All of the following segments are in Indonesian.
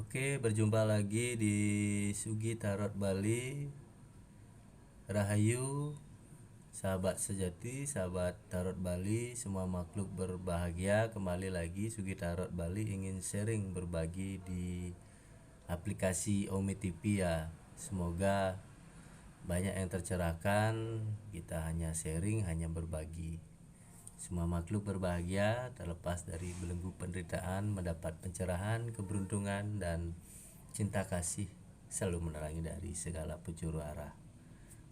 Oke, berjumpa lagi di Sugi Tarot Bali. Rahayu, sahabat sejati, sahabat Tarot Bali, semua makhluk berbahagia. Kembali lagi Sugi Tarot Bali ingin sharing berbagi di aplikasi Omi TV ya. Semoga banyak yang tercerahkan. Kita hanya sharing, hanya berbagi. Semua makhluk berbahagia terlepas dari belenggu penderitaan, mendapat pencerahan, keberuntungan, dan cinta kasih selalu menerangi dari segala penjuru arah.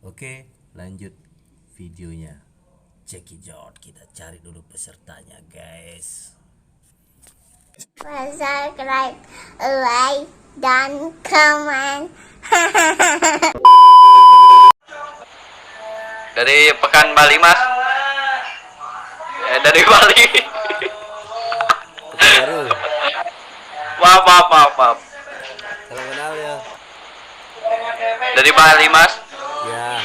Oke, lanjut videonya. Check it out, kita cari dulu pesertanya guys. Subscribe, like, dan comment. Dari Pekan Bali mas, dari Bali. Baru, maaf. salam kenal ya. Dari Bali mas. Ya,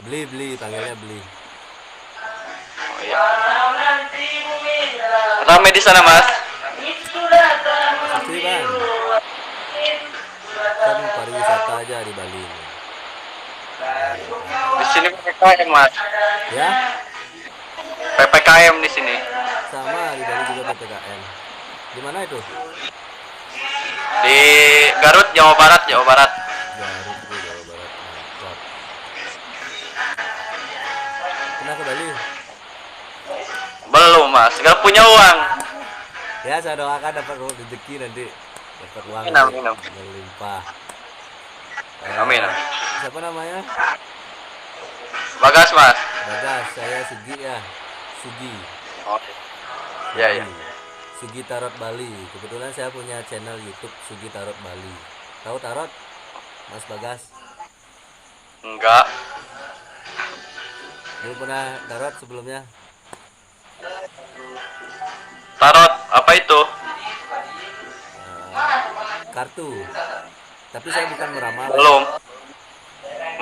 beli panggilnya beli. Oh, iya. Rame di sana mas. Sepi bang, kan pariwisata aja di Bali ini. Di sini PPKM mas. Ya, PPKM di sini. sama di Bali juga PPKM. Di mana itu? Di Garut, Jawa Barat. Garut itu Jawa Barat. Mantap. Pernah ke Bali? Belum mas, nggak punya uang. Ya, saya doakan dapat rezeki nanti, dapat uang Amin. berlimpah. Amin. Siapa namanya? Bagas mas. Bagas, saya Sugi ya. Sugi. Oh, iya. Sugi Tarot Bali. Kebetulan saya punya channel YouTube Sugi Tarot Bali. Tahu tarot, Mas Bagas? Enggak. Belum pernah tarot sebelumnya? Tarot apa itu? Kartu. Tapi saya bukan meramal.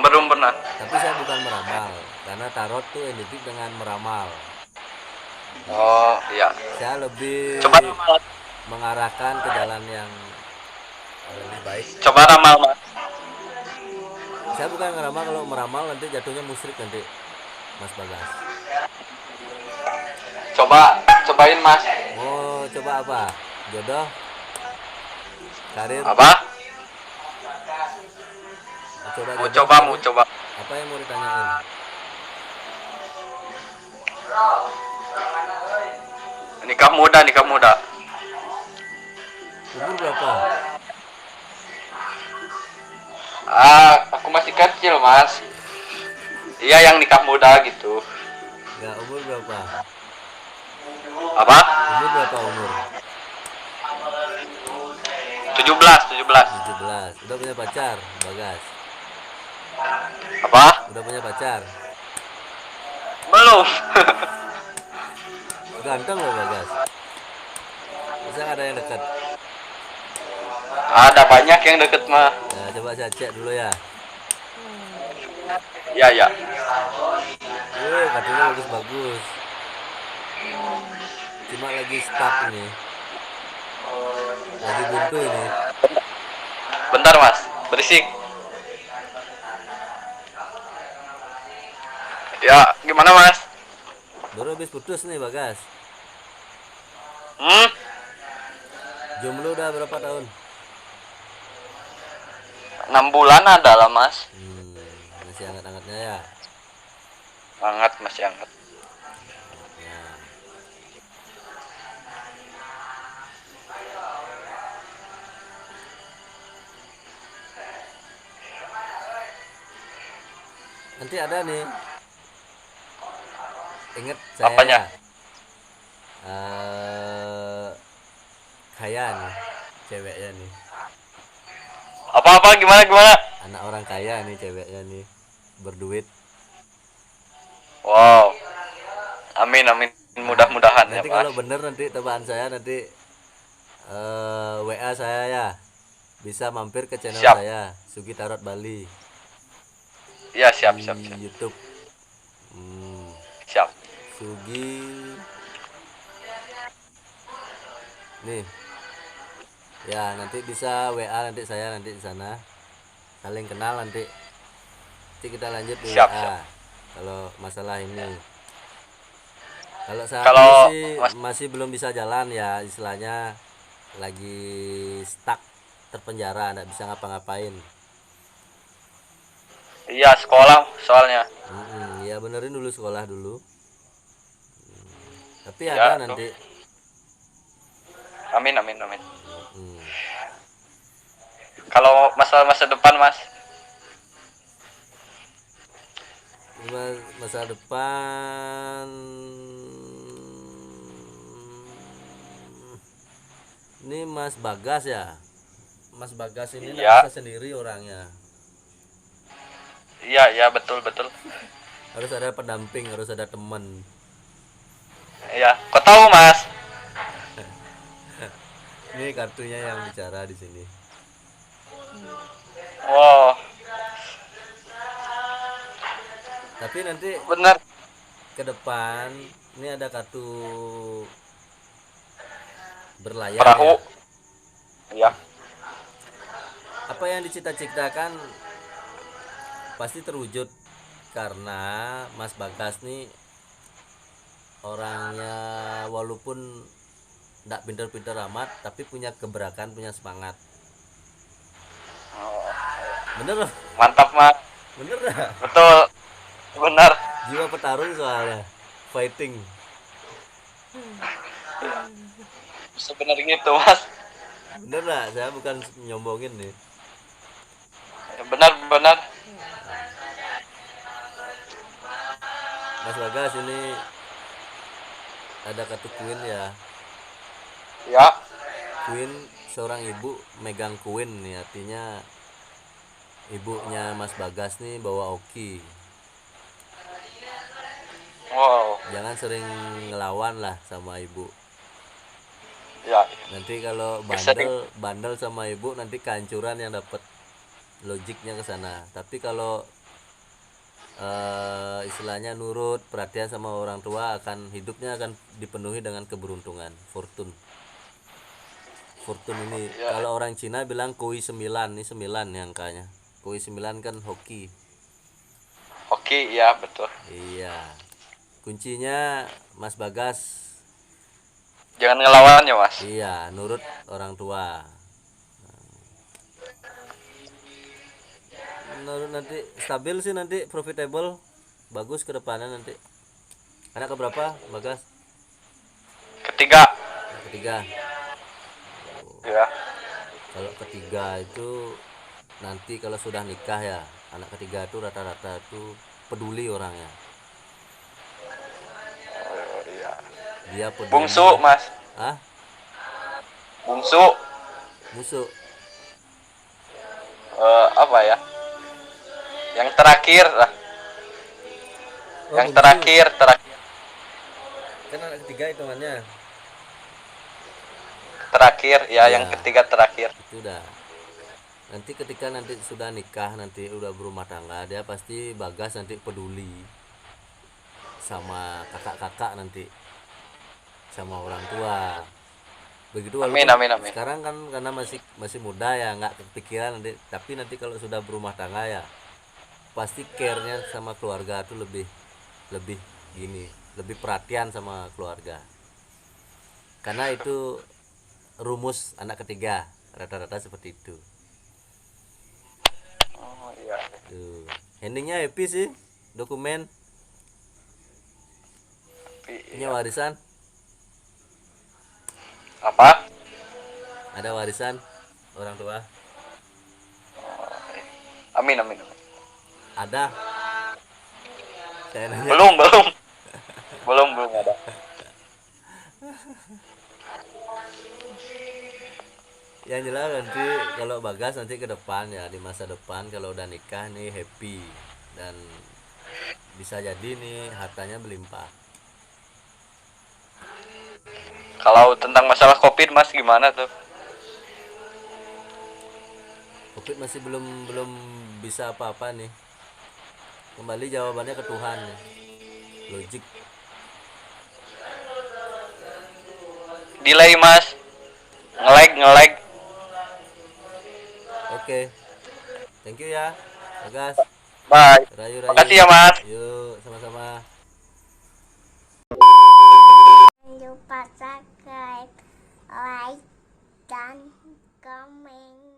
Belum pernah. Tapi saya bukan meramal, karena tarot tuh identik dengan meramal. Oh iya. Saya lebih Coba ramal. mengarahkan ke jalan yang lebih baik. Coba ramal mas. Saya bukan ngeramal, kalau meramal nanti jatuhnya musyrik nanti, Mas Bagas. Cobain mas. Mau coba apa? Jodoh? Karir? Apa? Mau coba Mau karir? coba. Apa yang mau ditanyain? Nikah muda. Umur berapa? Aku masih kecil mas. Iya yang nikah muda gitu. Ya, umur berapa? Apa? Umur berapa umur? 17. 17. Udah punya pacar, Bagas? Apa? Udah punya pacar? Belum. Ganteng loh Bagas. Bisa ada yang dekat? Ada banyak yang deket mah. Nah, coba saya cek dulu ya. Ya. Katanya bagus. Cuma lagi stuck ini. Lagi buntu ini. Bentar mas, berisik. Ya, gimana mas? Baru habis putus nih Bagas. Jomblo udah berapa tahun? 6 bulan ada lah mas. Masih hangat-hangatnya ya. Masih hangat. Nah, nanti ada nih. Ingat saya. Apanya? Kaya nih ceweknya nih. Apa gimana? Anak orang kaya nih ceweknya nih. Berduit. Wow. Amin. Mudah-mudahan ya Nanti mas. kalau bener nanti tebakan saya nanti WA saya ya. Bisa mampir ke channel Siap. saya Sugi Tarot Bali. Ya siap. Di YouTube. Siap. Sugi. Nih. Ya nanti bisa WA nanti saya nanti di sana saling kenal nanti. Nanti kita lanjut di Siap, siap. WA kalau masalah ini. Kalau saat ini Kalau sih Mas, masih belum bisa jalan ya, istilahnya lagi stuck, terpenjara, nggak bisa ngapa-ngapain. iya sekolah soalnya. Ya benerin dulu sekolah dulu. Tapi ada Ya tuh. nanti. Amin, amin, amin. Mm. Kalau masalah masa depan Mas, Masa depan ini Mas Bagas ya. Mas Bagas ini nggak iya, bisa sendiri orangnya. iya, iya, betul, betul. Harus ada pendamping, harus ada teman. Iya, kok tahu Mas? Ini kartunya yang bicara di sini. Wow, Tapi nanti bener. ke depan ini ada kartu berlayar Perahu. ya. Iya, Apa yang dicita-citakan pasti terwujud karena Mas Bagas nih orangnya walaupun tidak pinter-pinter amat tapi punya gebrakan, punya semangat. Bener loh, mantap Mas. bener dah. Betul, benar. Jiwa petarung soalnya, fighting. Sebenarnya itu Mas. Bener lah, saya bukan nyombongin nih. Benar, benar. Mas Bagas ini ada kartu Queen ya. Ya, Queen, seorang ibu megang Queen nih, artinya ibunya Mas Bagas nih bawa Oki. wow. Jangan sering ngelawan lah sama ibu. Ya, Nanti kalau sering. bandel sama ibu nanti kehancuran yang dapat, logiknya ke sana. Tapi kalau istilahnya nurut, perhatian sama orang tua, hidupnya akan dipenuhi dengan keberuntungan, fortune. Fortune ini Ya, kalau orang Cina bilang koi 9, ini 9 nih angkanya. Koi 9 kan hoki. oke, ya betul. Iya. Kuncinya Mas Bagas, Jangan ngelawan ya Mas. iya, nurut orang tua. Nurut nanti stabil sih, nanti profitable, bagus ke depannya nanti. Anak keberapa, Bagas? Ketiga, Anak ketiga. ya. Kalau ketiga itu nanti kalau sudah nikah ya, anak ketiga itu rata-rata itu peduli orangnya. Oh, iya. Dia peduli. Bungsu Mas, Ah, bungsu. musuh. Apa ya? Yang terakhir lah. Oh, Yang bungsu. terakhir. Kan anak ketiga hitungannya. Terakhir, ya, Ya, yang ketiga terakhir. itu udah. Nanti ketika nanti sudah nikah, nanti udah berumah tangga, dia pasti Bagas nanti peduli sama kakak-kakak nanti, sama orang tua. Begitu Amin, walaupun amin, amin. sekarang kan karena masih muda ya nggak kepikiran nanti, tapi nanti kalau sudah berumah tangga ya pasti care-nya sama keluarga tuh lebih lebih gini, lebih perhatian sama keluarga. Karena itu rumus anak ketiga, rata-rata seperti itu. Oh, iya. Tuh. Endingnya happy sih, dokumen Tapi, punya iya. warisan, Apa? ada warisan orang tua, Amin, amin, amin. ada. Saya nanya. Belum, belum. Belum ada. Yang jelas nanti kalau Bagas nanti ke depan ya, di masa depan kalau udah nikah nih happy dan bisa jadi nih hartanya berlimpah. Kalau tentang masalah COVID Mas gimana tuh? Covid masih belum belum bisa apa-apa nih. Kembali jawabannya ke Tuhan nih. Logik. Delay Mas. Nge-lag. Oke. Thank you ya. Bagas. Bye. Rayu-rayu. Makasih ya, Mas. Yuk, sama-sama. Jangan lupa subscribe, like, dan komen.